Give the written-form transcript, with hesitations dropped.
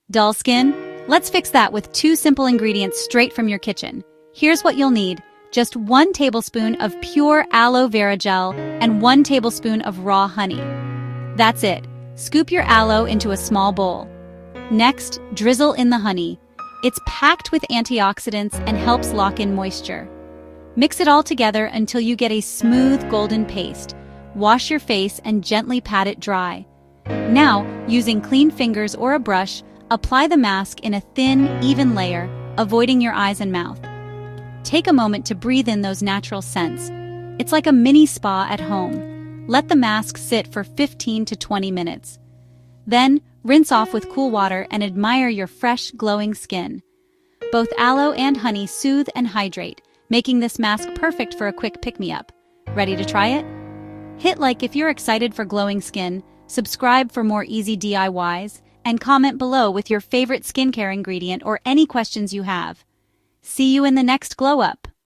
Dull skin? Let's fix that with 2 simple ingredients straight from your kitchen. Here's what you'll need. Just 1 tablespoon of pure aloe vera gel and 1 tablespoon of raw honey. That's it. Scoop your aloe into a small bowl. Next, drizzle in the honey. It's packed with antioxidants and helps lock in moisture. Mix it all together until you get a smooth golden paste. Wash your face and gently pat it dry. Now, using clean fingers or a brush, apply the mask in a thin, even layer, avoiding your eyes and mouth. Take a moment to breathe in those natural scents. It's like a mini spa at home. Let the mask sit for 15 to 20 minutes. Then, rinse off with cool water and admire your fresh, glowing skin. Both aloe and honey soothe and hydrate, making this mask perfect for a quick pick-me-up. Ready to try it? Hit like if you're excited for glowing skin, subscribe for more easy DIYs, and comment below with your favorite skincare ingredient or any questions you have. See you in the next glow up.